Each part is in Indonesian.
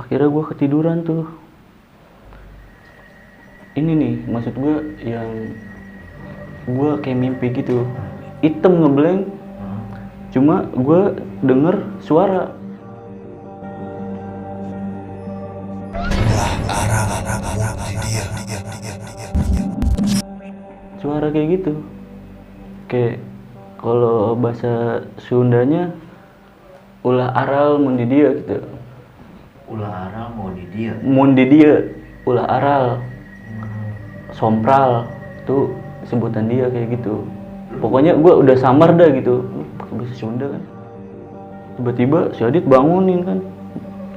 akhirnya gue ketiduran tuh. Ini nih maksud gue yang gue kayak mimpi gitu, hitam ngeblank, cuma gue denger suara. Suara kayak gitu, kayak kalau bahasa Sundanya ulah aral mun di dia gitu. Ulah aral mau di dia. Mun di dia ulah aral, sompral tuh sebutan dia kayak gitu. Pokoknya gue udah samar dah gitu, pakai bahasa Sunda kan. Tiba-tiba si Adit bangunin kan,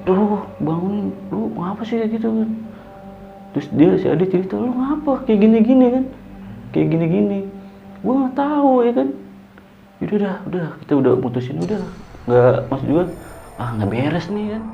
tuh bangunin, lu ngapa sih kayak gitu kan. Terus dia si Adit cerita, lu ngapa kayak gini-gini kan, kayak gini-gini. Gue nggak tahu ya kan. Udah kita udah mutusin, udah nggak, maksud gue nggak beres nih kan.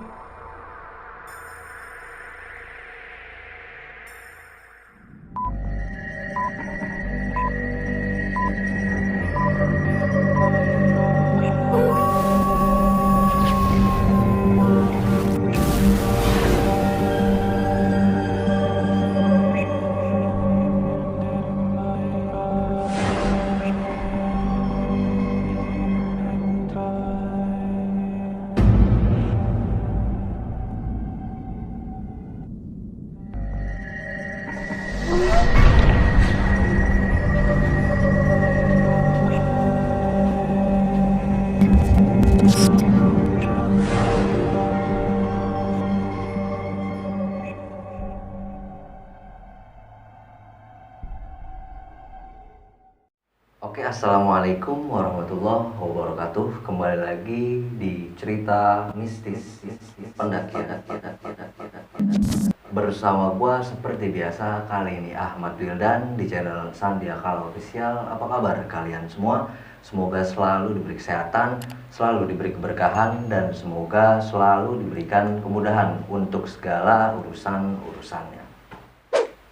Oke, assalamualaikum warahmatullahi wabarakatuh. Kembali lagi di cerita mistis pendakian. Bersama gua seperti biasa kali ini Ahmad Wildan di channel Sandiakala Official. Apa kabar kalian semua? Semoga selalu diberi kesehatan, selalu diberi keberkahan, dan semoga selalu diberikan kemudahan untuk segala urusan-urusannya.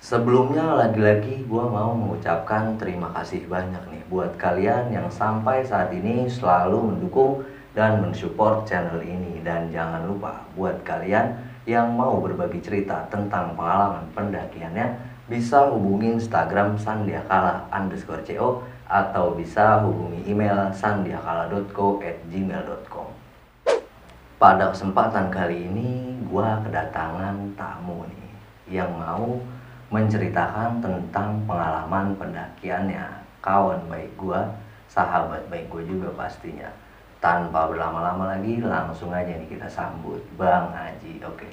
Sebelumnya lagi-lagi gue mau mengucapkan terima kasih banyak nih buat kalian yang sampai saat ini selalu mendukung dan mensupport channel ini. Dan jangan lupa buat kalian yang mau berbagi cerita tentang pengalaman pendakiannya, bisa hubungi Instagram sandiakala_co atau bisa hubungi email sandiakala.co@gmail.com. Pada kesempatan kali ini gue kedatangan tamu nih yang mau menceritakan tentang pengalaman pendakiannya, kawan baik gua, sahabat baik gua juga pastinya. Tanpa berlama-lama lagi, langsung aja nih kita sambut Bang Aji. Oke.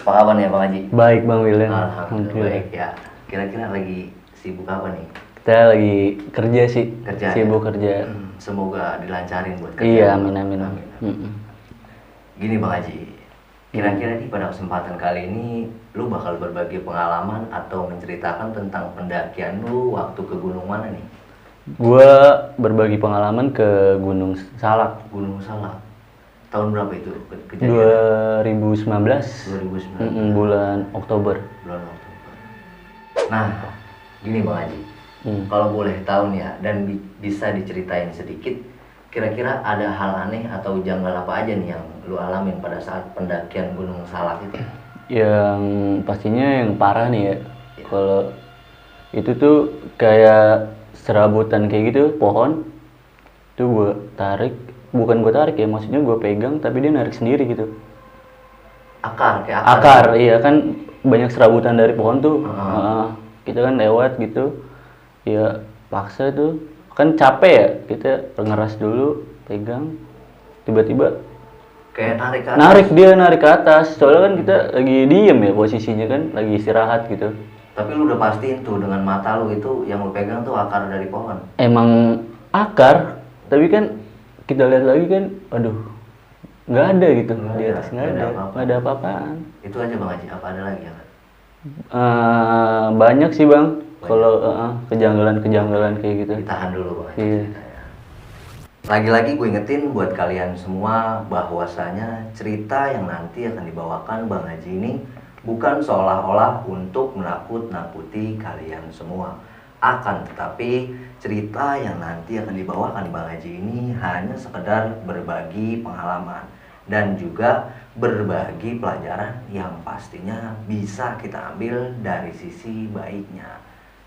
Apa kabar nih Bang Aji? Baik Bang Wildan. Alhamdulillah baik ya. Kira-kira lagi sibuk apa nih? Kita lagi kerja sih. Sibuk ya? kerja. Semoga dilancarin buat kerja. Iya, amin. Gini Bang Aji, kira-kira nih pada kesempatan kali ini lu bakal berbagi pengalaman atau menceritakan tentang pendakian lu waktu ke gunung mana nih? Gua berbagi pengalaman ke Gunung Salak. Gunung Salak. Tahun berapa itu kejadian? 2019. 2019. Bulan Oktober. Bulan Oktober. Nah, gini Bang Haji. Kalau boleh tahu nih ya, dan bisa diceritain sedikit, kira-kira ada hal aneh atau janggal apa aja nih yang lu alamin pada saat pendakian Gunung Salak itu? Yang pastinya yang parah nih ya. Kalau itu tuh kayak serabutan kayak gitu, pohon. Itu gue tarik, bukan gue tarik ya, maksudnya gue pegang tapi dia narik sendiri gitu. Kayak akar. Iya kan banyak serabutan dari pohon tuh. Kita kan lewat gitu. Ya paksa tuh. Kan capek ya, kita ngeras dulu, pegang. Tiba-tiba kayak narik ke atas. Narik ke atas. Soalnya kan kita lagi diem ya posisinya kan, lagi istirahat gitu. Tapi lu udah pastiin tuh dengan mata lu itu yang lu pegang tuh akar dari pohon? Emang akar, tapi kan kita lihat lagi kan, aduh, nggak ada gitu di atas, nggak ada apa-apaan. Itu aja Bang Haji, apa ada lagi ya? Banyak sih Bang, kalau kejanggalan kayak gitu. Ditahan dulu Bang Haji. Iya. Lagi-lagi gue ingetin buat kalian semua bahwasanya cerita yang nanti akan dibawakan Bang Haji ini bukan seolah-olah untuk menakut-nakuti kalian semua. Akan tetapi cerita yang nanti akan dibawakan Bang Haji ini hanya sekedar berbagi pengalaman dan juga berbagi pelajaran yang pastinya bisa kita ambil dari sisi baiknya.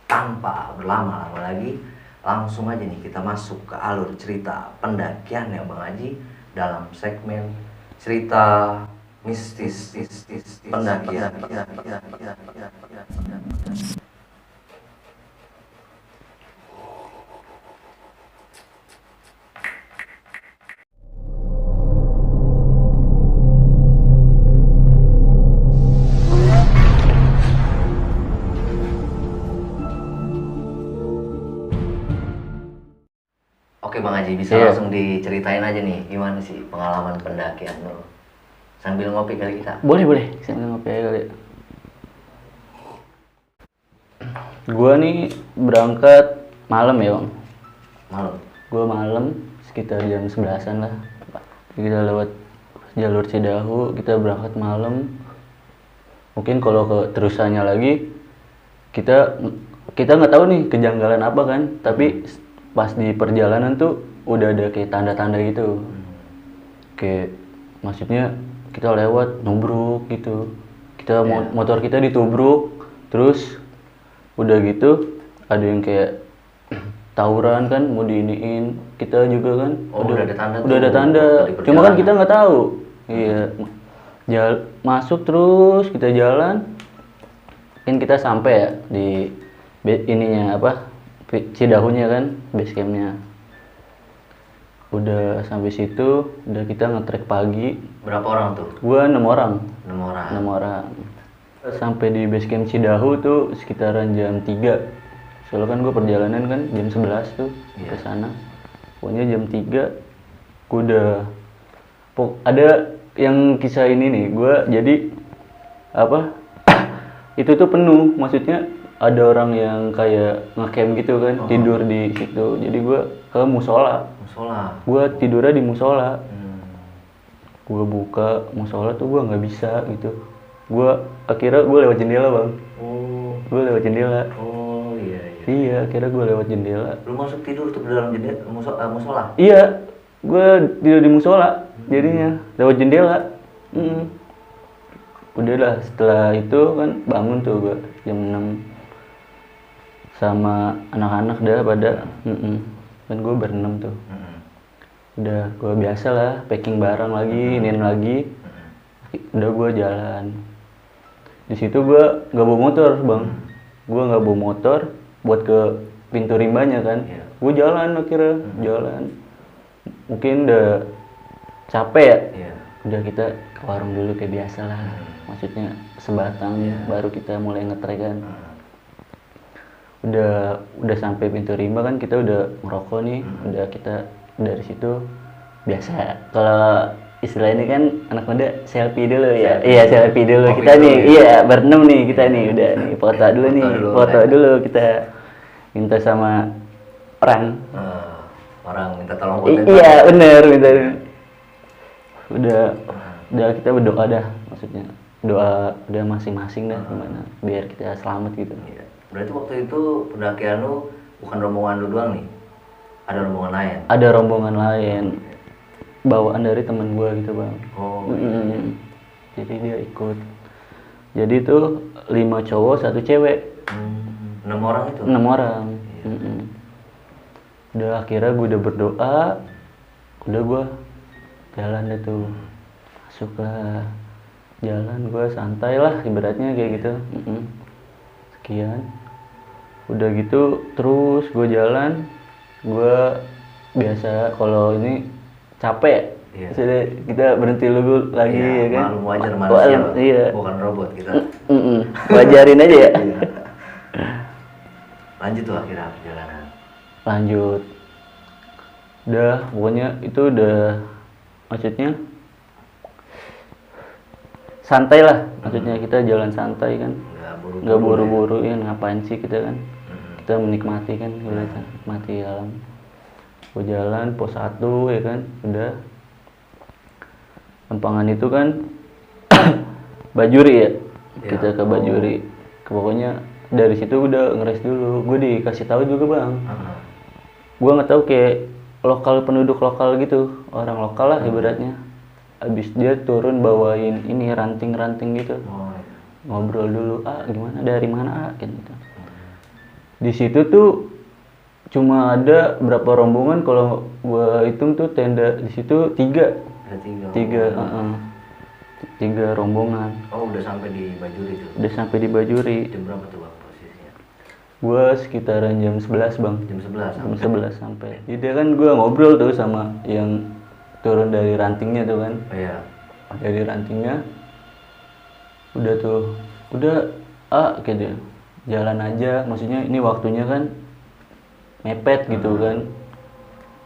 Tanpa berlama-lama lagi, langsung aja nih kita masuk ke alur cerita pendakian yang Bang Haji dalam segmen cerita mistis pendakian. Oke Bang Haji, bisa Iya. langsung diceritain aja nih gimana sih pengalaman pendakian lo? Sambil ngopi kali kita. Boleh, sambil ngopi aja kali. Gua nih berangkat malam ya Bang. Malam. Gua malam sekitar jam 11-an lah. Kita lewat jalur Cidahu, kita berangkat malam. Mungkin kalau ke terusannya lagi kita nggak tahu nih kejanggalan apa kan, tapi pas di perjalanan tuh udah ada kayak tanda-tanda gitu. Kayak maksudnya kita lewat nubruk gitu. Kita motor kita ditubruk, terus udah gitu ada yang kayak tawuran kan, mau diiniin kita juga kan. Udah ada tanda. Udah ada tanda. Cuma kan kita nggak tahu. Iya. Masuk terus kita jalan. Kan kita sampai ya di ininya apa? Cidahunya kan, base campnya. Udah sampai situ, udah kita nge-trek pagi. Berapa orang tuh? Gua 6 orang. 6 orang. 6 orang. Sampai di base camp Cidahu tuh sekitaran jam 3. Soalnya kan gue perjalanan kan jam 11 tuh ke sana. Pokoknya jam 3 gue udah ada yang kisah ini nih, gue jadi apa? Itu tuh penuh, maksudnya ada orang yang kayak ngecamp gitu kan, tidur di situ. Jadi gue ke musola. Gue tidurnya di musola. Gue buka musola tuh gue nggak bisa gitu. Akhirnya gue lewat jendela Bang. Gue lewat jendela. Iya, akhirnya gue lewat jendela. Lu masuk tidur tuh ke dalam jendela musola? Iya, gue tidur di musola. Jadinya lewat jendela. Udahlah, setelah itu kan bangun tuh gue jam 6 sama anak-anak dah pada. Kan gue berenam tuh. Udah gue biasa lah, packing barang lagi, iniin lagi. Udah gue jalan. Di situ gue nggak bawa motor Bang. Gue nggak bawa motor buat ke pintu rimbanya kan. Gue jalan akhirnya, jalan. Mungkin udah capek ya. Udah kita ke warung dulu kayak biasa lah. Maksudnya sebatang baru kita mulai ngetrek kan. Udah sampai pintu rimba kan, kita udah ngerokok nih. Udah kita dari situ biasa. Kalau istilah ini kan anak muda selfie dulu ya. Iya, selfie dulu. Kita nih, iya berenam nih kita nih. Udah nih foto dulu nih. Foto dulu kita minta sama orang. Orang minta tolong foto. Iya, bener minta. Udah kita berdoa dah, maksudnya doa udah masing-masing dah gimana biar kita selamat gitu. Berarti waktu itu pendakian lu bukan rombongan lu doang nih? Ada rombongan lain? Ada rombongan lain, bawaan dari teman gue gitu Bang. Jadi dia ikut. Jadi tuh 5 cowok 1 cewek. 6 orang itu? 6 orang. Udah akhirnya gue udah berdoa, udah gue jalan deh tuh, masuk lah, jalan gue santai lah ibaratnya kayak gitu. Sekian, udah gitu terus gue jalan. Gue biasa kalau ini capek, sudah kita berhenti dulu lagi ya kan. Maklum wajar manusia, iya. Bukan robot kita. Wajarin aja ya. Lanjut tuh akhirnya perjalanan. Lanjut, udah pokoknya itu udah, maksudnya santai lah, maksudnya kita jalan santai kan, nggak buru-buru ya, ngapain sih kita kan, kita menikmati kan, menikmati alam. Gue jalan pos 1 ya kan, udah Lempangan itu kan Bajuri ya, kita ke Bajuri. Pokoknya dari situ udah ngeres dulu. Gue dikasih tahu juga Bang. Gue nggak tahu kayak penduduk lokal gitu, orang lokal lah ibaratnya. habis dia turun bawain ini ranting-ranting gitu. Oh, iya. Ngobrol dulu, gimana, dari mana kayak gitu. Di situ tuh cuma ada berapa rombongan, kalau gua hitung tuh tenda di situ tiga. Ada Tiga, rombongan. tiga rombongan. Oh, udah sampai di Bajuri tuh. Udah sampai di Bajuri. Jam berapa tuh Bang posisinya? Gua sekitaran jam 11 bang. Jam 11 Jam 11 sampai. Jadi kan gua ngobrol tuh sama yang turun dari rantingnya tuh kan. Oh, iya. Dari rantingnya udah tuh, udah gitu, jalan aja, maksudnya ini waktunya kan mepet gitu kan,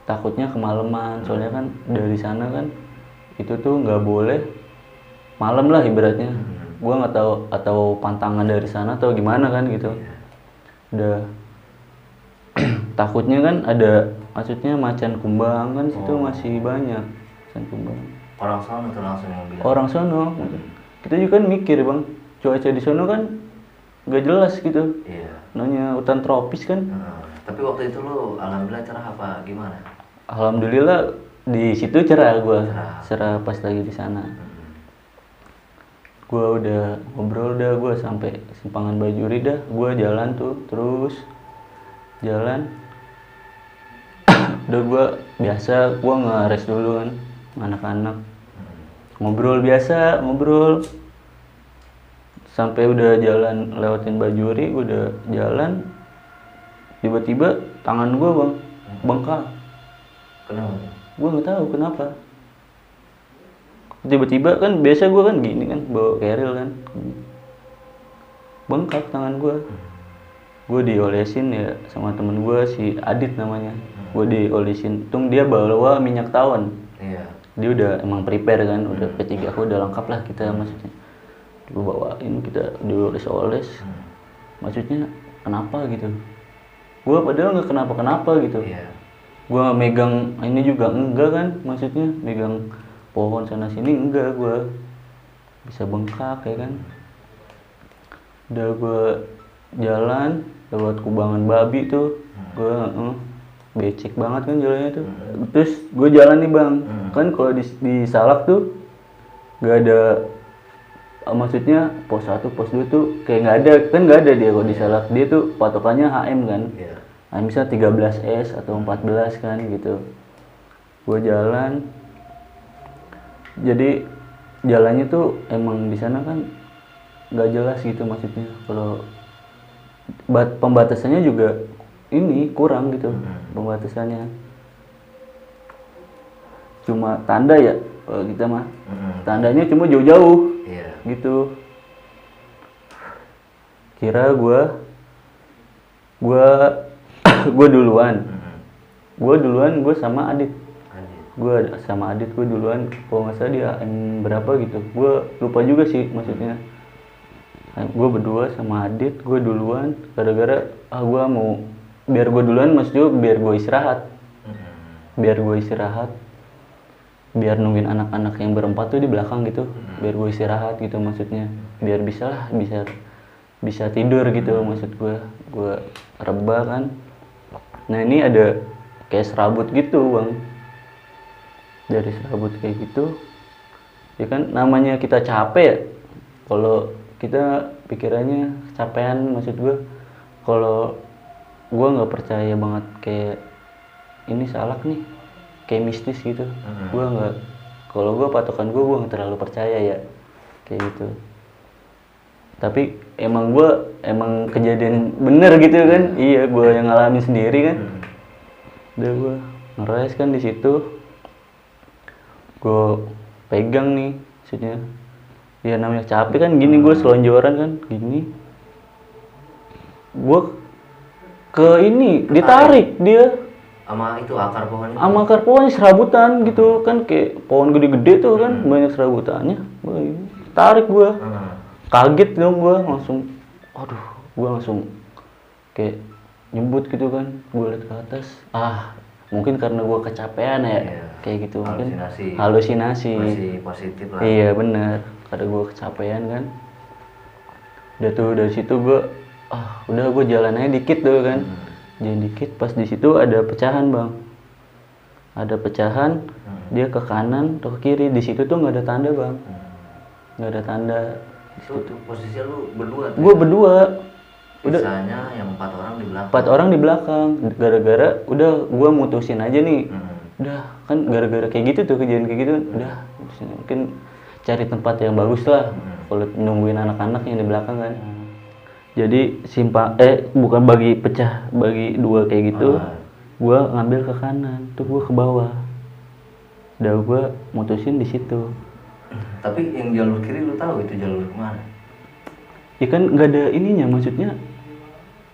takutnya kemalaman, soalnya kan dari sana kan itu tuh nggak boleh malam lah ibaratnya. Gua nggak tahu atau pantangan dari sana atau gimana kan gitu. Udah takutnya kan ada, maksudnya macan kumbang kan situ masih banyak macan kumbang. Orang sana tuh langsung yang bilang. Orang sono, kita juga kan mikir bang, cuaca di sono kan nggak jelas gitu, Iya. namanya hutan tropis kan. Tapi waktu itu lu alhamdulillah cerah apa gimana? Alhamdulillah di situ cerah gua, Cerah. cerah pas lagi di sana. Gua udah ngobrol dah, gua sampai Simpangan Bajuri dah, gua jalan tuh terus jalan. Udah gua biasa, gua nge-rest dulu kan, anak-anak ngobrol biasa, ngobrol sampai udah jalan lewatin Bajuri, udah jalan tiba-tiba tangan gua bang bengkak. Kenapa? Gua nggak tahu kenapa, tiba-tiba kan biasa gua kan gini kan bawa keril kan, bengkak tangan gua. Gua diolesin ya sama temen gua si Adit namanya. Gua diolesin, tung dia bawa minyak tawon. Iya. Dia udah emang prepare kan, udah P3 aku udah lengkap lah kita, maksudnya dia bawain, kita dioles-oles. Maksudnya kenapa gitu, gua padahal nggak kenapa-kenapa gitu. Iya. Gua megang ini juga enggak kan, maksudnya megang pohon sana sini enggak, gua bisa bengkak ya kan. Udah gua jalan lewat kubangan babi tuh, gua becek banget kan jalannya tuh. Terus gue jalan nih bang, kan kalau di Salak tuh nggak ada, maksudnya pos 1, pos 2 tuh kayak nggak ada kan, nggak ada dia kalau di Salak. Dia tuh patokannya HM kan, Iya. bisa 13S atau 14 kan gitu. Gue jalan, jadi jalannya tuh emang di sana kan nggak jelas gitu, maksudnya kalau pembatasannya juga ini kurang gitu, pembatasannya cuma tanda ya kalau kita mah, tandanya cuma jauh-jauh. Iya. Gitu. Kira gua duluan. Gua sama Adit. Gua sama Adit duluan. Kalau nggak salah dia AM berapa gitu. Gua lupa juga sih maksudnya. Gua berdua sama Adit, gua duluan. Gara-gara gua mau, biar gua duluan maksudnya biar gua istirahat. Biar nungguin anak-anak yang berempat tuh di belakang gitu, biar gue istirahat gitu, maksudnya biar bisa tidur gitu, maksud gue reba kan. Nah ini ada kayak serabut gitu bang, dari serabut kayak gitu ya kan, namanya kita capek ya, kalau kita pikirannya kecapean, maksud gue kalau gue nggak percaya banget kayak ini Salak nih kayak mistis gitu. Gue nggak, kalau gue patokan gue nggak terlalu percaya ya kayak gitu. Tapi emang kejadian bener gitu kan. Iya, gue yang ngalamin sendiri kan. Udah gue ngeres kan di situ, gue pegang nih maksudnya ya, namanya capek kan gini, gue selonjoran kan gini, gue ke ini ditarik dia Sama itu akar pohon itu. sama akar pohonnya serabutan gitu kan, kayak pohon gede-gede tuh kan, banyak serabutannya. Tarik gua, kaget dong gua, langsung aduh, gua langsung kayak nyebut gitu kan. Gua lihat ke atas, mungkin karena gua kecapean ya. Iya. Kayak gitu, mungkin Halusinasi. halusinasi. Masih positif lah. Iya benar, karena gua kecapean kan. Udah tuh dari situ gua udah gua jalan aja dikit tuh kan. Jalan dikit, pas di situ ada pecahan bang, ada pecahan, dia ke kanan atau ke kiri. Di situ tuh nggak ada tanda bang, nggak ada tanda. Itu tuh posisi lu berdua tuh? Gue berdua. Udah sisanya yang 4 orang di belakang. 4 orang di belakang. Gara-gara udah gue mutusin aja nih. Udah kan gara-gara kayak gitu tuh, kejadian kayak gitu. Udah mungkin cari tempat yang bagus lah kalau nungguin anak-anak yang di belakang kan. Jadi bukan bagi pecah, bagi dua kayak gitu. Gue ngambil ke kanan, tuh gue ke bawah. Udah gue mutusin di situ. Tapi yang jalur kiri lu tahu itu jalur kemana? Ya kan nggak ada ininya, maksudnya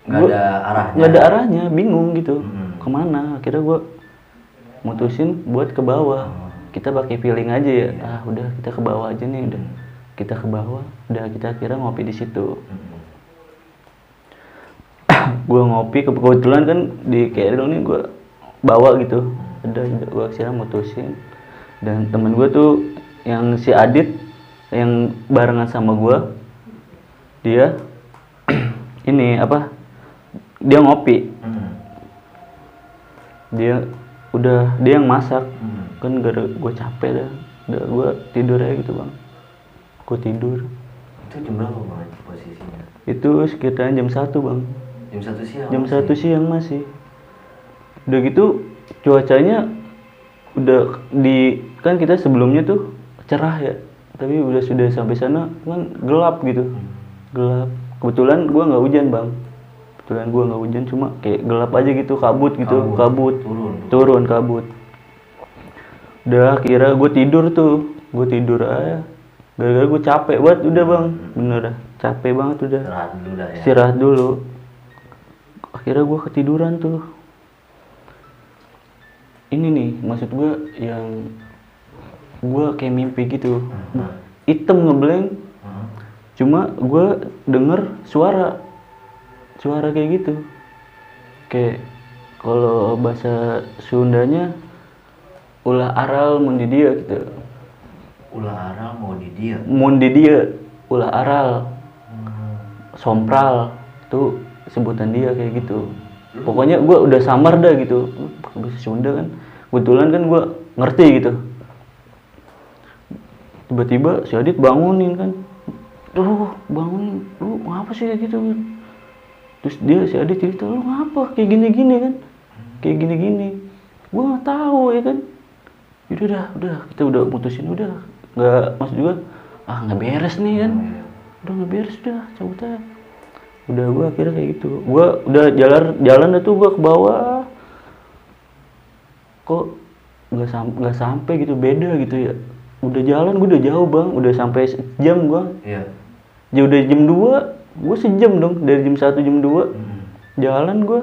Nggak ada arahnya. Nggak ada arahnya, bingung gitu. Kemana? Akhirnya gue mutusin buat ke bawah. Kita pakai feeling aja ya. Udah kita ke bawah aja nih, udah. Kita ke bawah, udah kita kira ngopi di situ. Gue ngopi, kebetulan kan di Keril nih gue bawa gitu. Udah gue akhirnya mutusin. Dan temen gue tuh yang si Adit yang barengan sama gue, dia ini apa? Dia ngopi. Dia yang masak. Kan gara gue capek dah. Udah gue tidur aja gitu bang. Gue tidur. Itu jam berapa bang posisinya? Itu sekitaran jam 1 bang. Jam 1 siang? Jam 1 siang masih. Udah gitu cuacanya udah kan kita sebelumnya tuh cerah ya. Tapi sudah sampai sana kan gelap gitu. Gelap. Kebetulan gua nggak hujan bang. Cuma kayak gelap aja gitu, kabut gitu. Kabut. Turun kabut. Udah kira gue tidur aja. Gara-gara gue capek banget udah bang. Bener dah. Capek banget udah. Istirahat dulu dah ya. Istirahat dulu. Akhirnya gue ketiduran tuh. Ini nih maksud gue yang gue kayak mimpi gitu. Hitam ngeblank. Cuma gue denger suara kayak gitu. Kayak kalau bahasa Sundanya ulah aral mun di dia gitu. Ulah aral mau di dia. Mun di dia ulah aral. Sompral tuh sebutan dia kayak gitu. Pokoknya gue udah samar dah gitu. Bahasa Sunda kan. Kebetulan kan gue ngerti gitu. Tiba-tiba si Adit bangunin kan. Bangunin. Lu ngapa sih kayak gitu kan? Terus si Adit cerita, lu ngapa kayak gini-gini kan? Kayak gini-gini. Gue nggak tahu ya kan. Udah kita udah mutusin udah. Nggak, maksud juga nggak beres nih kan. Udah nggak beres, udah cabut aja. Udah gue akhirnya kayak gitu. Gue udah jalan tuh gue ke bawah. Kok nggak sampai gitu, beda gitu ya. Udah jalan gue udah jauh bang, udah sampai sejam gue. Iya. Ya udah jam 2, gue sejam dong dari jam 1 jam 2 jalan gue.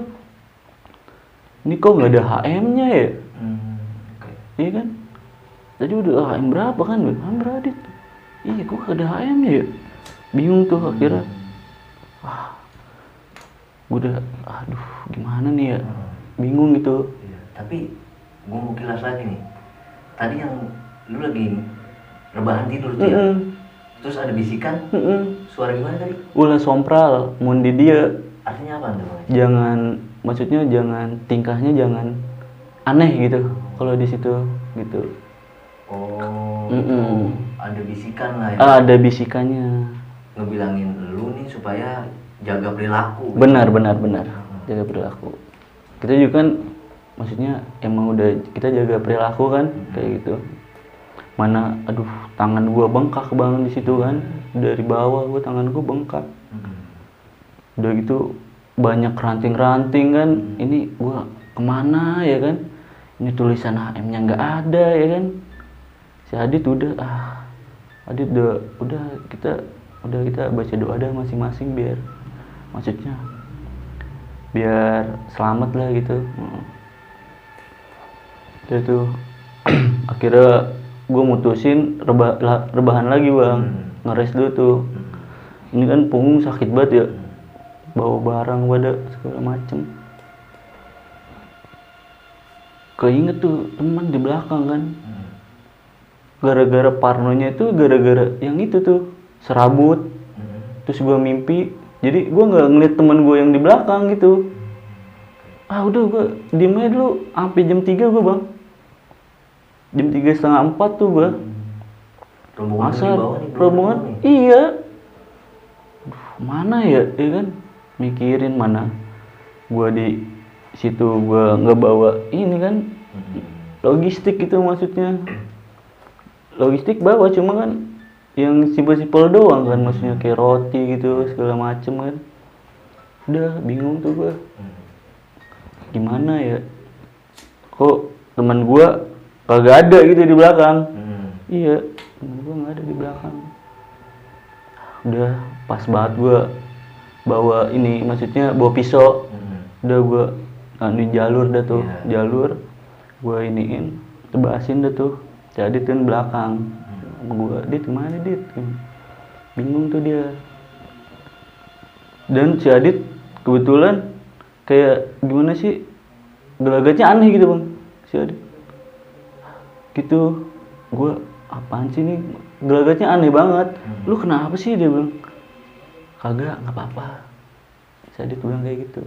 Ini kok nggak ada HM-nya ya? Iya kan? Tadi udah HM berapa kan? HM beradit. Iya kok nggak ada HM-nya ya? Bingung tuh akhirnya. Gue udah, gimana nih ya? Bingung gitu. Iya. Tapi gue mau kilas lagi nih. Tadi yang lu lagi rebahan tidur tuh ya? Terus ada bisikan, suara gimana tadi? Ulah sompral, mun di dia. Artinya apa tuh? Maksudnya jangan, tingkahnya jangan aneh gitu kalau di situ gitu. Ada bisikan lah ya? Ada bisikannya. Ngebilangin lu nih supaya jaga perilaku. Benar. Jaga perilaku. Kita juga kan, maksudnya emang udah kita jaga perilaku kan, kayak gitu. Mana, tangan gua bengkak banget di situ kan, dari bawah gua tangan gua bengkak. Udah gitu banyak ranting-ranting kan, ini gua kemana ya kan? Ini tulisan HM-nya nggak ada ya kan? Si Adit udah kita baca doa dah masing-masing biar, maksudnya biar selamat lah gitu. Udah tuh akhirnya gue mutusin rebahan lagi bang, ngeres dulu tuh. Ini kan punggung sakit banget ya, bawa barang pada segala macem. Keinget tuh teman di belakang kan, gara-gara parnonya itu gara-gara yang itu tuh serabut. Terus gue mimpi, jadi gue nggak ngeliat teman gue yang di belakang gitu. Udah gue diem aja dulu sampai jam 3 gue bang. 3:30, 4 tuh gua. Rombongan dari Asal bawah nih, rombongan, nih. iya. Mana ya kan? Mikirin mana. Gua di situ gua nggak bawa ini kan. Logistik itu maksudnya. Logistik bawa cuma kan yang simpel-simpel doang kan, maksudnya kayak roti gitu segala macem kan. Udah bingung tuh gua. Gimana ya? Kok teman gua kagak ada gitu di belakang. Iya, temen gua nggak ada di belakang. Udah pas banget gua bawa ini, maksudnya bawa pisau. Udah gua anu jalur dah tuh, jalur gua iniin, tebasin dah tuh. Jadi tuh belakang. Gua, Dit kemana Dit? Bingung tuh dia. Dan si Adit kebetulan kayak gimana sih, gelagatnya aneh gitu bang, si Adit. Gitu, gua apaan sih nih, gelagatnya aneh banget. Lu kenapa sih, dia bilang. Kagak, nggak apa-apa. Si Adit bilang kayak gitu.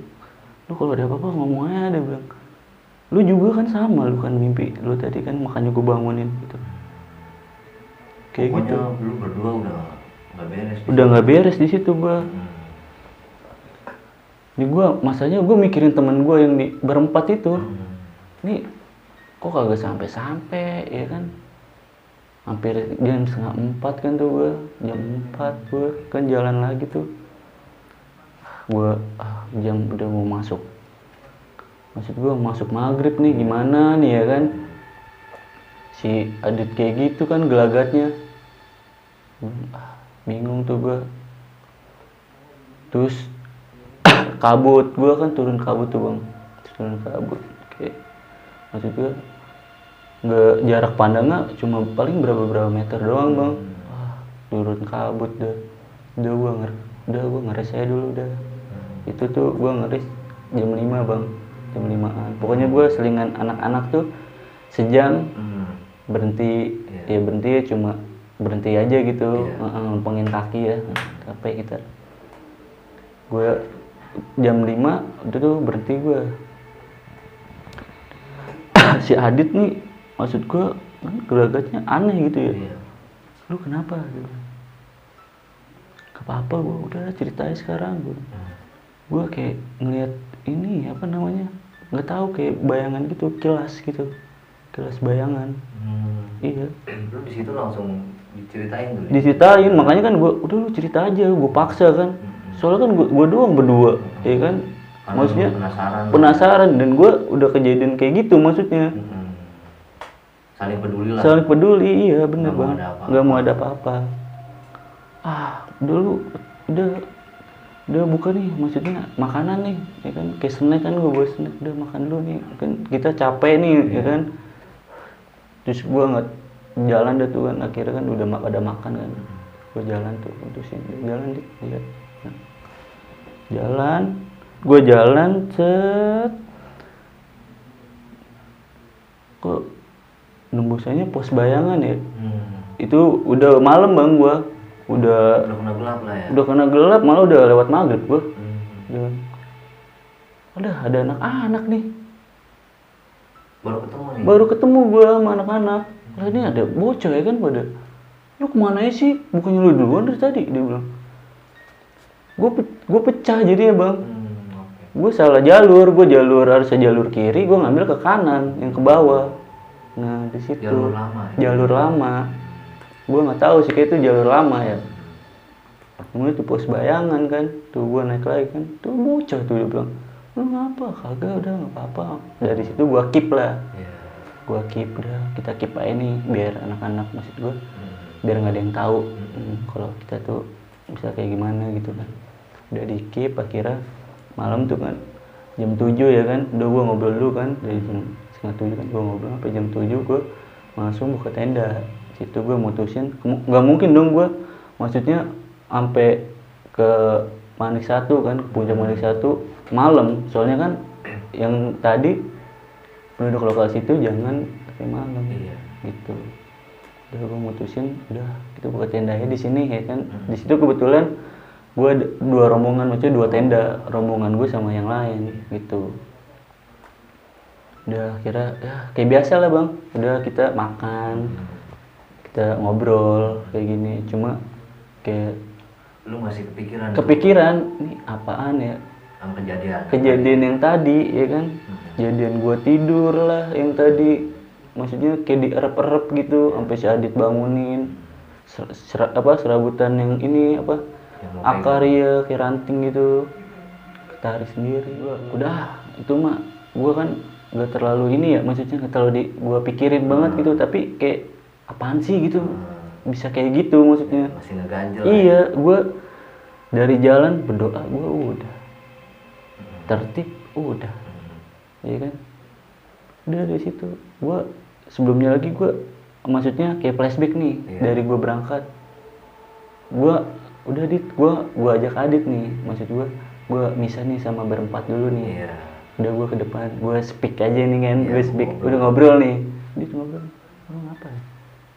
Lu kalau ada apa-apa ngomong aja, dia bilang. Lu juga kan sama, lu kan mimpi lu tadi kan, makanya gua bangunin gitu. Kayak Pokoknya gitu. lu berdua udah nggak beres. Udah nggak beres di situ gua. Ini gua masanya gua mikirin temen gua yang di berempat itu. Nih kok kagak sampai-sampai ya kan? Hampir jam 3:30 kan tuh gua, jam 4 gua kan jalan lagi tuh. Gua jam udah mau masuk. Maksud gua masuk maghrib nih, gimana nih ya kan? Si Adit kayak gitu kan gelagatnya. Bingung tuh gua. Terus kabut, gua kan turun kabut tuh bang, turun kabut. Kayak maksud gua nggak, jarak pandangnya cuma paling berapa meter doang bang. Turun kabut dah. Udah gua ngeres aja dulu dah. Itu tuh gua ngeres jam 5 bang, jam 5-an. Pokoknya gua selingan anak-anak tuh sejam. Berhenti, ya berhenti ya cuma berhenti aja gitu, numpangin kaki ya, capek kita. Gue jam 5 itu tuh berhenti gue. Si Adit nih, maksud gue kan gelagatnya aneh gitu ya. Lu kenapa? Gak apa-apa, gue udah ceritain sekarang. Gue kayak ngeliat ini apa namanya, nggak tahu, kayak bayangan gitu, kilas bayangan. Iya. Lu di situ langsung diceritain tuh. Diceritain, makanya kan gue udah lu cerita aja, gue paksa kan. Soalnya kan gue doang berdua, ya kan. Karena maksudnya penasaran dan gue udah kejadian kayak gitu maksudnya. Saling peduli lah. Saling peduli, iya bener bang. Gak mau ada apa-apa. Udah buka nih, maksudnya makanan nih, ya kan. Kayak snack kan, gue bawa snack, udah makan dulu nih. Kan kita capek nih, ya kan. Terus gue nggak jalan dah tuh kan, akhirnya kan udah pada makan kan. Gue jalan tuh, putusin jalan dik, lihat. Gue jalan set. Kok nembusannya pos bayangan ya? Itu udah malam bang, gue udah kena gelap lah ya. Udah kena gelap, malah udah lewat maghrib gue. Udah ada anak-anak nih. Baru ketemu gue sama anak-anak. Lah ini ada bocah ya kan pada. Lu kemana sih? Bukannya lu duluan dari tadi, dia bilang. Gue pecah jadi ya bang. Gue salah jalur, harusnya jalur kiri, gue ngambil ke kanan yang ke bawah. Nah di situ. Jalur lama. Gue nggak tahu sih kayak itu jalur lama ya. Kemudian itu pos bayangan kan. Tuh gue naik lagi kan. Tuh bocah tuh, dia bilang. Lu ngapa? Kagak, udah nggak apa-apa. Dari situ gue keep lah. Gue keep dah, kita keep aja nih biar anak-anak, maksud gue biar nggak ada yang tahu kalau kita tuh bisa kayak gimana gitu kan. Udah di keep, akhirnya malam tuh kan jam 7 ya kan, udah gue ngobrol dulu kan dari jam 6:30 kan, gue ngobrol sampai jam 7 gue langsung buka tenda. Situ gue mutusin nggak mungkin dong gue, maksudnya sampai ke Manik 1 kan, ke puncak Manik 1 malam, soalnya kan yang tadi penduduk lokal situ jangan sampai malam gitu. Udah gue mutusin, udah kita buka tendanya di sini ya kan. Di situ kebetulan gue dua rombongan, maksudnya 2 tenda, rombongan gue sama yang lain gitu. Udah kira ya kayak biasa lah bang, udah kita makan, kita ngobrol kayak gini, cuma kayak Lu masih kepikiran tuh kepikiran nih apaan ya sama kejadian kejadian yang tadi ya kan, kejadian gua tidur lah yang tadi, maksudnya kayak dierep-erep gitu sampai si Adit bangunin, serabutan yang ini apa yang mau akar ya kayak ranting gitu, tarik sendiri. Udah itu mah gua kan nggak terlalu ini ya, maksudnya nggak terlalu gua pikirin banget gitu, tapi kayak apaan sih gitu bisa kayak gitu maksudnya. masih ngeganjel Iya, gue dari jalan berdoa, gue udah tertib, udah, iya kan. Udah dari situ, gue sebelumnya lagi gue, maksudnya kayak flashback nih dari gue berangkat, gue udah gue ajak Adit nih, maksud gue misah nih sama berempat dulu nih. Iya. Udah gue ke depan, gue speak aja nih kan, Iya, gue speak, udah ngobrol nih, Adit ngobrol, lu ngapa ya?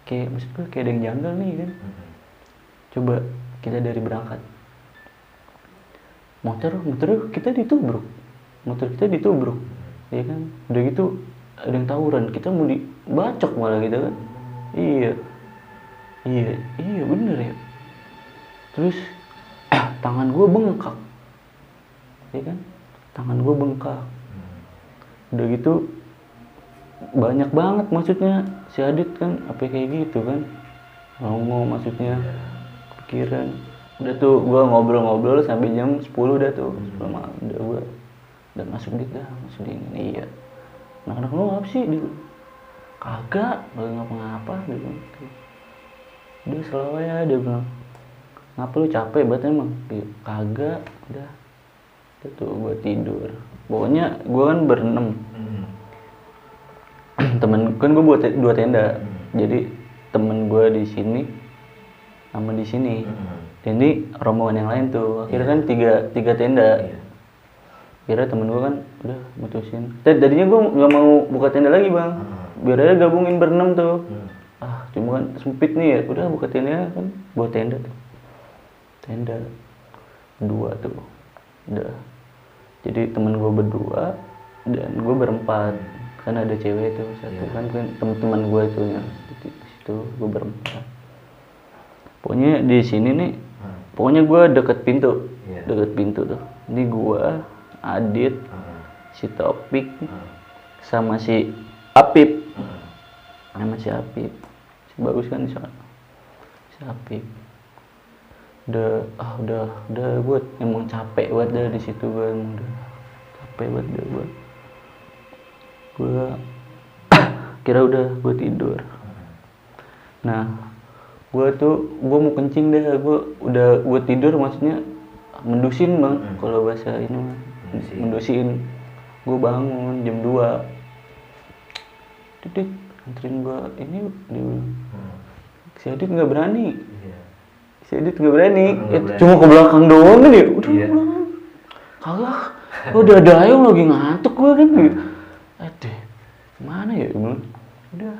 Kayak maksud gue kayak ada yang janggal nih kan. Coba kita dari berangkat motor kita ditubruk, ya kan. Udah gitu ada yang tawuran, kita mau dibacok malah gitu kan. Iya bener ya. Terus tangan gue bengkak, ya kan, tangan gue bengkak. Udah gitu banyak banget maksudnya si Adit kan apa kayak gitu kan, ngomong maksudnya pikiran. Udah tuh gue ngobrol sampai jam 10 udah tuh, 10 malam udah gue udah masuk di ini. Iya, anak-anak lu apa sih dia? Kagak ngapa-ngapa dia bilang. Udah selalu ya dia bilang, ngapa lu capek banget emang? Iya, kagak, udah tuh gue tidur. Pokoknya gue kan berenam. Temen kan gue buat 2 tenda, jadi temen gue di sini sama di sini. Dan ini rombongan yang lain tuh, akhirnya kan tiga tenda. Akhirnya temen gue kan udah mutusin. Tadinya gue nggak mau buka tenda lagi bang, biar aja gabungin berenam tuh. Cuma kan sempit nih ya, udah buka tenda kan, buat tenda tuh, tenda 2 tuh, udah. Jadi temen gue berdua dan gue berempat, kan ada cewek tuh satu kan teman-teman gue itu ya, di situ gue berempat. Pokoknya di sini nih, pokoknya gue deket pintu tuh. Ini gue, Adit, si Topik, sama si Apip, si bagus kan si Apip. Udah gue emang capek banget dah di situ, gue emang udah capek banget dah gue kira udah gue tidur. Nah gue mau kencing deh, gue tidur maksudnya mendusin bang, kalau bahasa ini mah mendusin. Gue bangun jam 2, Didit anterin gue ini, dia bilang si Adit nggak berani, cuma ke belakang doang kan ya, udah kagak, udah ada ayam lagi ngantuk gue kan gitu. Mana ya bilang, udah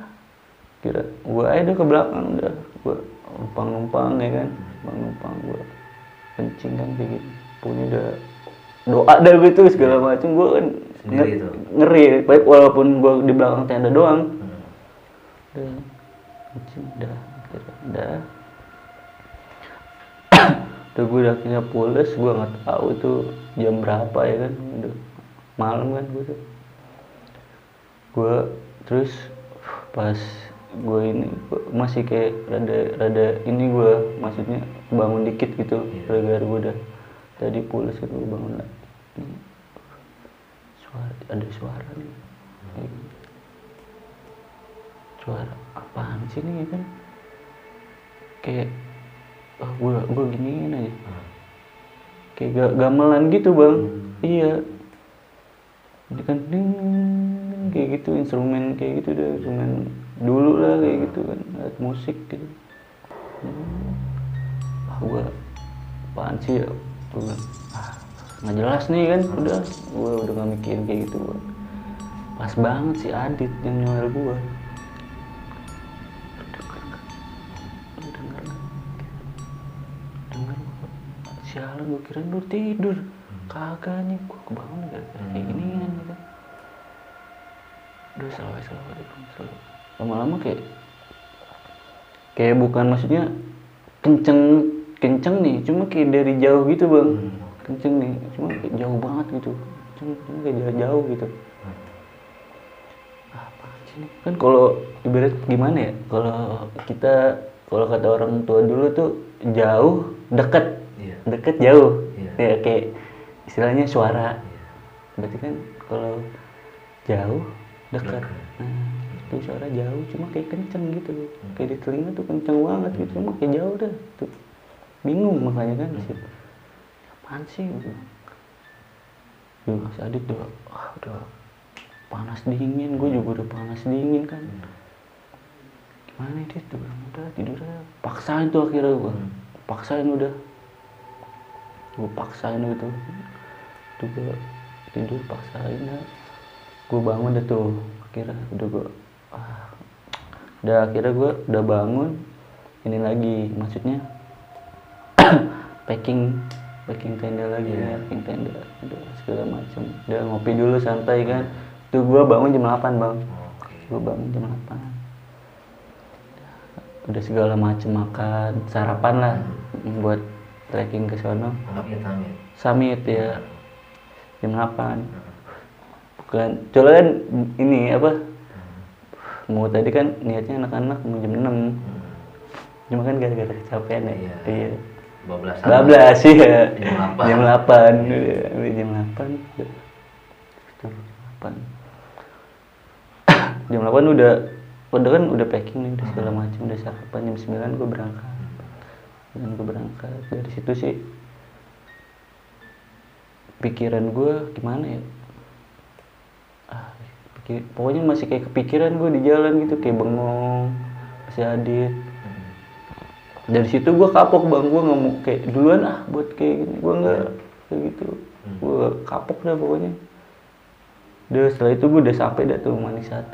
kira gue aja ke belakang, udah gue numpang ya kan, gue kencing kan kayak gitu. Punya udah doa dah gitu segala macam, gue kan ngeri, baik walaupun gue di belakang tenda doang. Udah kencing udah gue udah akhirnya pules, gue nggak tahu itu jam berapa ya kan, udah malam kan gue terus pas gue ini masih kayak rada ini, gue maksudnya bangun dikit gitu, gara-gara gue udah tadi pules gitu, gue bangun lagi. Ada suara nih, suara apaan sih nih kan, kayak gue giniin aja, kayak gamelan gitu bang. Iya, ini kan kayak gitu, instrumen kayak gitu deh, instrumen dulu lah kayak gitu kan, alat musik gitu. Gue apaan sih ya, gue nggak jelas nih kan, gue udah nggak mikirin kayak gitu. Pas banget si Adit yang nyuar gue, dengar sialan, gue kira lu tidur, kagak nih, gue kebangun gara-gara kayak gini kan gitu. udah salah. Lama-lama kayak bukan maksudnya kenceng nih, cuma kayak dari jauh gitu bang. Kenceng nih, cuma kayak jauh banget gitu, cuma kayak jauh gitu. Apa sih nih? Kan kalau ibarat gimana ya, kalau kata orang tua dulu tuh jauh deket, deket jauh, ya kayak istilahnya suara. Berarti kan kalau jauh dekat, nah itu suara jauh cuma kayak kenceng gitu, kayak di telinga tuh kenceng banget gitu, cuma kayak jauh dah tuh, bingung makanya kan di situ apaan sih gitu. Mas Adit udah panas dingin, gue juga udah panas dingin kan, gimana dia tuh, udah tidur aja, paksain tuh akhirnya gue paksain gitu tuh, gue tidur paksain dah, gue bangun dah tuh akhirnya akhirnya gue udah bangun, ini lagi maksudnya packing tenda lagi ya, packing tenda udah segala macam, udah ngopi dulu santai kan, tuh gue bangun jam 8 bang, gue bangun jam 8 udah segala macam, makan sarapan lah buat trekking ke sono. Summit ya jam 8. Bukan, soalnya kan ini apa, mau tadi kan niatnya anak-anak mau jam 6, cuma kan gara-gara kecapean ya. Iya. Bablas ya. Jam 8. Udah jam 8. Jam 8 udah kan udah packing nih, udah segala macam, udah sarapan, jam 9 gue berangkat. Dari situ sih pikiran gue gimana ya, pokoknya masih kayak kepikiran gue di jalan gitu, kayak bengong, masih Adit. Dari situ gue kapok bang, gue nggak mau kayak duluan buat kayak gini, gue nggak kayak gitu, gue kapok dah pokoknya. Udah setelah itu gue udah sampai dah tuh Manis 1.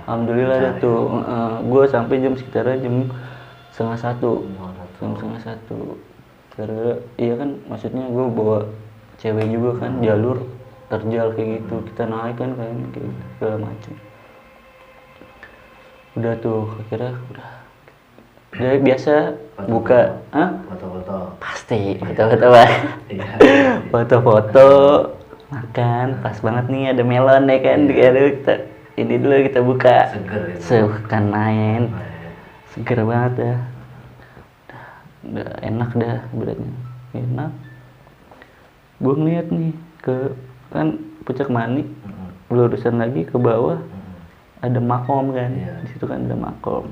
Alhamdulillah dah tuh, gue sampai sekitaran jam 12:30. Karena iya kan, maksudnya gue bawa cewek juga kan, jalur terjal kayak gitu, kita naik kan kayaknya kayak gitu, segala macam. Udah tuh akhirnya udah biasa buka foto-foto pasti foto-foto foto-foto makan, pas banget nih ada melon ya kan, kita ini dulu kita buka, kan main seger banget ya, udah enak dah beratnya, enak. Gue ngeliat nih ke kan Puncak Mani, lurusan lagi ke bawah ada makom kan, di situ kan ada makom.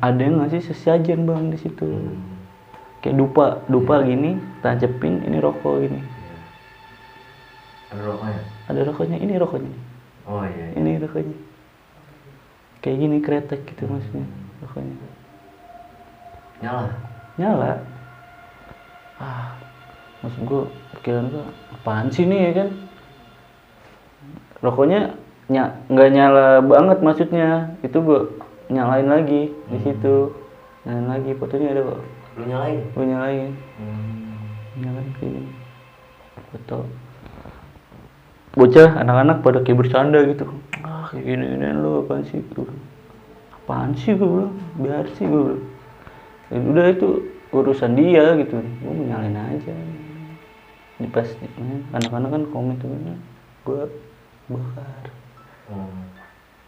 Ada yang ngasih sesajen bang di situ, kayak dupa gini, tancepin ini rokok gini. Ada rokoknya, ini rokoknya. Oh iya. Ini rokoknya. Kayak gini kretek gitu maksudnya rokoknya. Nyala. Maksud gue, pikiran gue, apaan sih nih ya kan? Rokoknya nggak nyala banget maksudnya, itu gue nyalain lagi di situ, nyalain lagi, fotonya ada kok. Lu nyalain? Gue nyalain. Nyalain kayak gini. Foto. Bocah, anak-anak pada kayak bercanda gitu. Kayak gini lu apaan sih? Apaan sih gue bilang, biar sih gue bilang. Ya udah itu urusan dia gitu, gue mau nyalain aja. Di pas anak-anak kan komen tuh, gue bakar.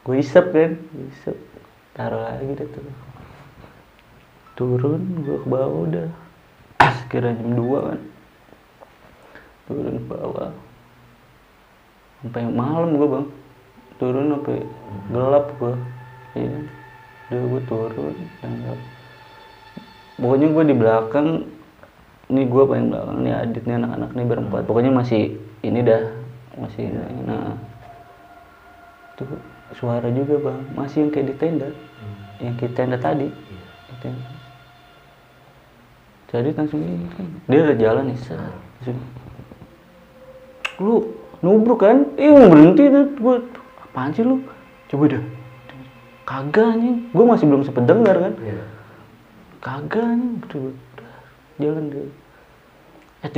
Gue isep kan, taruh lagi deh tuh. Turun, gue ke bawah udah. Sekira jam 2 kan. Turun ke bawah. Sampai malam gue bang. Turun sampai gelap gue. Iya. Udah gue turun dan gelap. Pokoknya gue di belakang. Ini gue paling belakang, nih Adit nih, anak-anak nih berempat. Pokoknya masih ini dah. Masih nah. Tuh suara juga bang. Masih yang kayak di tenda. Yang kayak tenda tadi. Jadi langsung ini kan, dia udah jalan nih, langsung, lu nubruk kan, berhenti tuh, gue, apaan sih lu, coba dah, kagak nih, gue masih belum sempet dengar kan, kagak nih, betul, jalan dia,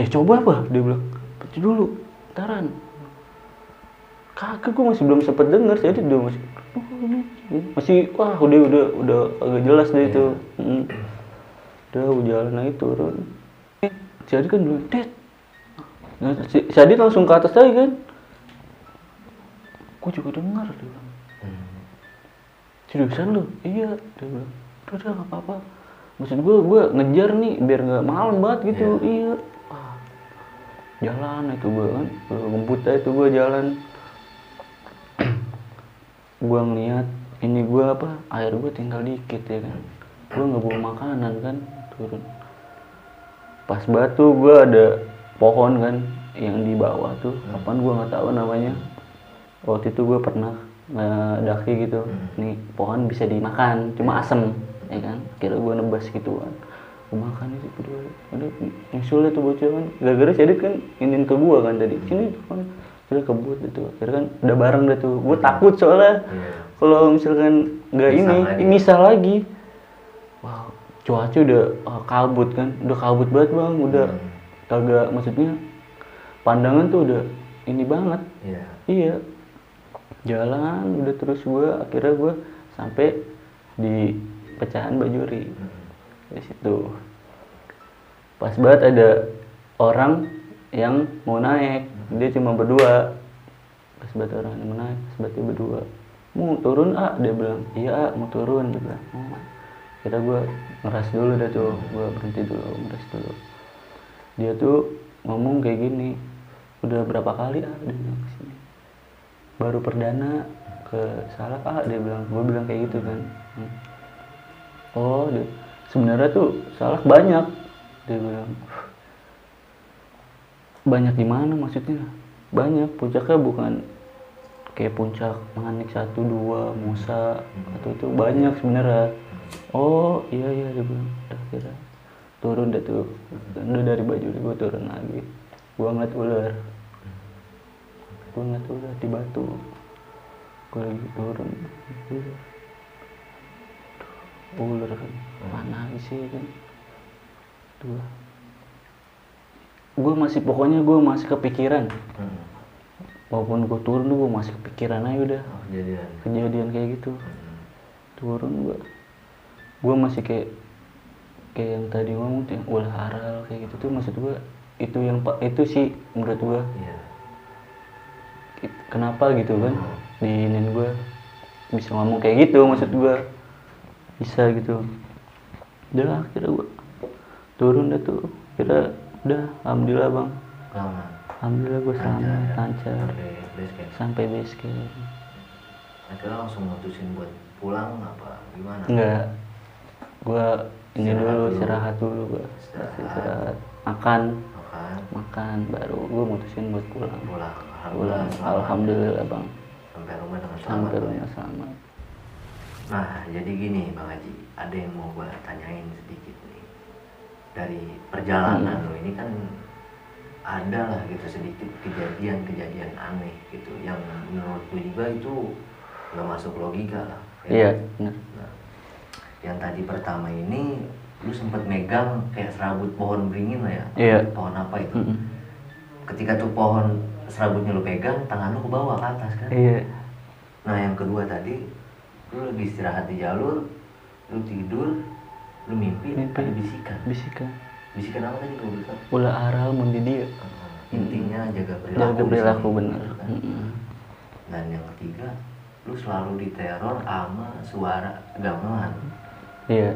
coba apa, dia bilang, pergi dulu, ntaran, Kagak, gue masih belum sempet denger. Si Adit udah masih wah udah agak jelas deh itu. Udah jalan aja turun. Si Adit kan bilang, "Dit." Nah, si Adit langsung ke atas lagi kan. Gue juga dengar dia bilang. Seriusan lu? Iya, dia bilang. Udah gak apa-apa. Maksud gue ngejar nih biar nggak malam banget gitu. Iya. Wah, jalan itu gue kan, ngebut aja itu gue jalan. Gue ngeliat ini gue apa, air gue tinggal dikit ya kan. Gue nggak bawa makanan kan, turun. Pas batu gue ada pohon kan yang di bawah tuh, kapan gue nggak tahu namanya. Waktu itu gue pernah ngedaki gitu, nih pohon bisa dimakan, cuma asem, ya kan. Kira gue nebas gitu kan, gue makan itu berdua. Udah nyusul tuh bocah kan, gara-gara si Adit kan ingin ke gue kan tadi, sini tuh kan, udah kebut itu. Kira kan udah bareng dah tuh, gue takut soalnya kalau misalkan nggak ini, misah lagi. Wow, cuaca udah kabut kan, udah kabut banget bang, udah kagak, maksudnya pandangan tuh udah ini banget. Iya. Jalan udah terus akhirnya gue sampai di pecahan Bajuri. Di situ pas banget ada orang yang mau naik, dia cuma berdua. Pas banget orang yang mau naik, pas banget dia berdua. Mau turun dia bilang. Iya mau turun, dia bilang. Kira gue ngeras dulu dah tuh, gue berhenti dulu, ngeras dulu. Dia tuh ngomong kayak gini, udah berapa kali dia bilang kesini. Baru perdana ke Salak dia bilang. Gue bilang kayak gitu kan. Oh, sebenarnya tuh Salak banyak, dia bilang. Banyak di mana maksudnya? Banyak, puncaknya bukan kayak puncak Manganik 1, 2, Musa atau itu banyak sebenarnya. Oh iya dia bilang. Udah kira turun deh tuh, udah dari Bajuri gue turun lagi. Gue ngeliat ular di batu. Gue lagi turun, ular kan, mana sih kan. Tuh, gue masih kepikiran. Walaupun gue turun gue masih kepikiran aja udah. Kejadian kayak gitu. Turun gue masih kayak yang tadi ngomong tuh, yang ulah aral kayak gitu tuh, maksud gue itu sih menurut gue. Kenapa gitu kan diinin gue bisa ngomong kayak gitu, maksud gue bisa gitu. Udah akhirnya gue turun dah tuh, kira udah alhamdulillah bang. Alhamdulillah gue selamat, lancar sampai base camp. Akhirnya langsung mutusin buat pulang apa gimana? Enggak, gue ini dulu istirahat dulu, gue istirahat, makan baru gue mutusin buat pulang. Alhamdulillah bang, sampai rumah selamat. Nah jadi gini Bang Haji, ada yang mau gue tanyain sedikit nih. Dari perjalanan lo ini kan ada lah gitu sedikit kejadian aneh gitu yang menurut gue juga itu nggak masuk logika lah. Iya benar. Nah, yang tadi pertama ini lu sempat megang kayak serabut pohon beringin lah ya. Iya. Pohon apa itu? Ketika tuh pohon serabutnya lu pegang, tangan lu ke bawah ke atas kan? Iya. Nah yang kedua tadi, lu lagi istirahat di jalur, lu tidur, lu mimpi. Ada bisikan. Bisikan apa tadi lu bilang? Ulah aral mun di dia. Intinya jaga perilaku benar. Kan? Dan yang ketiga, lu selalu diteror sama suara gamelan. Iya.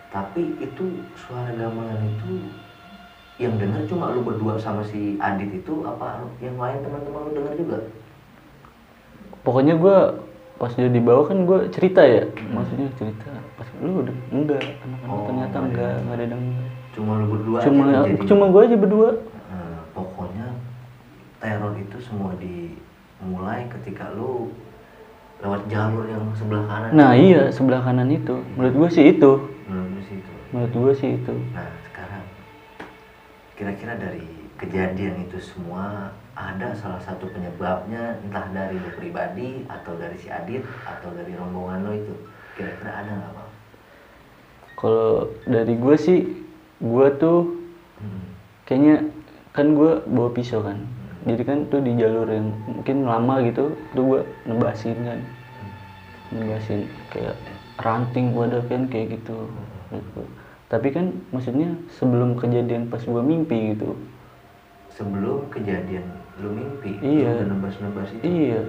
Tapi itu suara gamelan itu yang dengar cuma lu berdua sama si Adit itu, apa yang lain teman-teman lu dengar juga? Pokoknya gue pas dia di bawah kan gue cerita ya, maksudnya cerita. Pas lu udah enggak, anak-anak ternyata enggak ada denger. Cuma lu berdua. Cuma gue aja berdua. Pokoknya teror itu semua dimulai ketika lu lewat jalur yang sebelah kanan. Nah iya, sebelah kanan itu. Menurut gue sih itu. Nah sekarang kira-kira dari kejadian itu semua ada salah satu penyebabnya, entah dari lu pribadi atau dari si Adit atau dari rombongan lo itu, kira-kira ada nggak Bang? Kalau dari gue sih, gue tuh kayaknya kan gue bawa pisau kan, Jadi kan tuh di jalur yang mungkin lama gitu, tuh gue nebasin kan, nebasin kayak ranting pada kan kayak gitu. Tapi kan maksudnya sebelum kejadian pas gue mimpi gitu. Sebelum kejadian lu mimpi, Iya. lu udah nebas-nebas itu. Iya.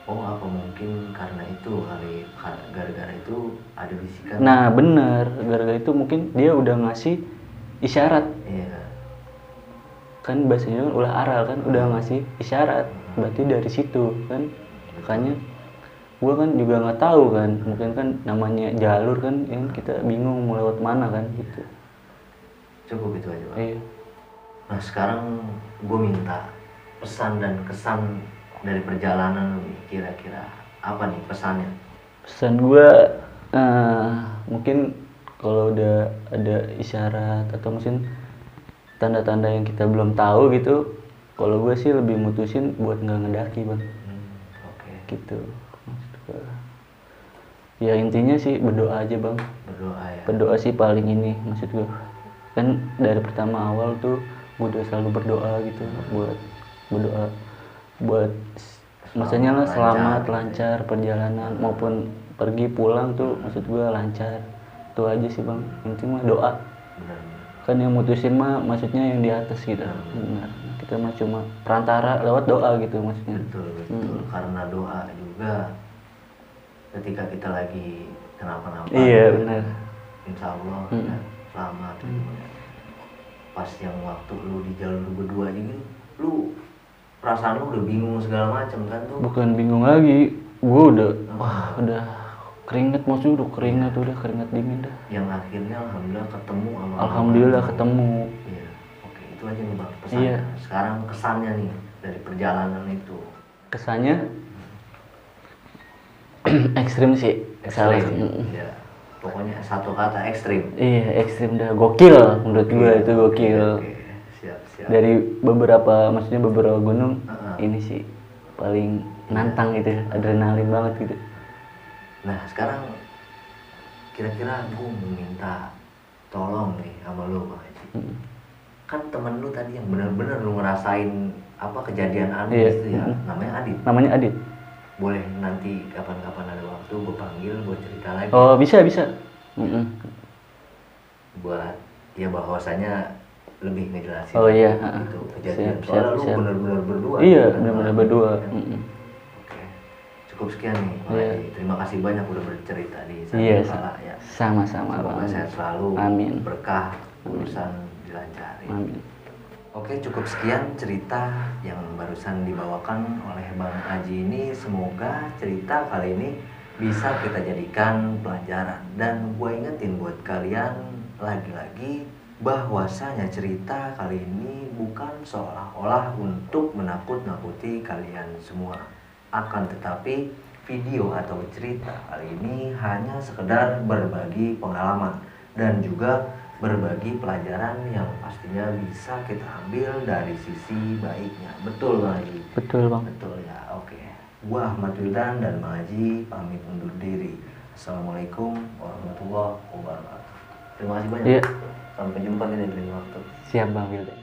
Oh, apa mungkin karena itu kali, gara-gara itu ada bisikan. Nah bener, gara-gara itu mungkin dia udah ngasih isyarat. Iya. Kan bahasanya kan ulah aral kan, udah ngasih isyarat. Berarti dari situ kan, makanya gue kan juga nggak tahu kan, mungkin kan namanya jalur kan, yang kita bingung mau lewat mana kan gitu. Cukup itu aja, Bang. Iya. Nah, sekarang gue minta pesan dan kesan dari perjalanan lu nih, kira-kira apa nih pesannya? Pesan gue mungkin kalau udah ada isyarat atau mungkin tanda-tanda yang kita belum tahu gitu, kalau gue sih lebih mutusin buat nggak ngedaki bang. Oke. Gitu. Maksud gua, ya intinya sih berdoa aja bang. Berdoa ya. Berdoa sih paling ini, maksud gue kan dari pertama awal tuh gue udah selalu berdoa gitu, buat berdoa buat maksudnya lah selamat lancar perjalanan maupun pergi pulang tuh, maksud gue lancar. Itu aja sih bang, intinya mah doa. Benar. Kan yang mutusin mah maksudnya yang di atas gitu. Benar. Kita mah cuma perantara lewat doa gitu maksudnya. Betul. Karena doa juga ketika kita lagi kenapa-napa. Iya benar. Insya Allah ya, selamat. Pas yang waktu lu di jalur berdua aja gitu, lu perasaan lu udah bingung segala macam kan tuh. Bukan bingung lagi, gue udah udah keringet, maksudnya udah keringet dingin dah. Yang akhirnya alhamdulillah ketemu sama Alhamdulillah ketemu. Iya. Oke, itu aja nih bang pesannya. Iya. Sekarang kesannya nih dari perjalanan itu. Kesannya ekstrim sih. Salah. Ya. Pokoknya satu kata ekstrim. Iya ekstrim dah, gokil menurut gue itu gokil. Oke. Siap. Dari beberapa gunung ini sih paling nantang gitu, adrenalin banget gitu. Nah sekarang kira-kira gue mau minta tolong nih sama lu Bang Haji. Kan temen lu tadi yang bener-bener lu ngerasain apa kejadian aneh itu ya, namanya Adit. Boleh nanti kapan-kapan ada waktu gue panggil buat cerita lagi. Oh bisa. Buat ya bahwasanya lebih ngejelasin. Oh iya. Itu kejadian. Soalnya lu bener-bener berdua. Iya kan, bener-bener berdua. Oke. Cukup sekian nih Bang Haji. Terima kasih banyak udah bercerita di Iya, ya. sama-sama Semoga bang. sehat selalu. Amin. Berkah urusan dilancarin. Amin. Oke, cukup sekian cerita yang barusan dibawakan oleh Bang Aji ini. Semoga cerita kali ini bisa kita jadikan pelajaran. Dan gue ingetin buat kalian lagi-lagi bahwasanya cerita kali ini bukan seolah-olah untuk menakut-nakuti kalian semua. Akan tetapi video atau cerita kali ini hanya sekedar berbagi pengalaman dan juga berbagi pelajaran yang pastinya bisa kita ambil dari sisi baiknya. Betul Bang Haji? Betul bang. Betul ya, oke. Gua Ahmad Wildan dan Bang Haji pamit undur diri. Assalamualaikum warahmatullahi wabarakatuh. Terima kasih banyak. Iya. Sampai jumpa di lain waktu. Siap bang Wildan.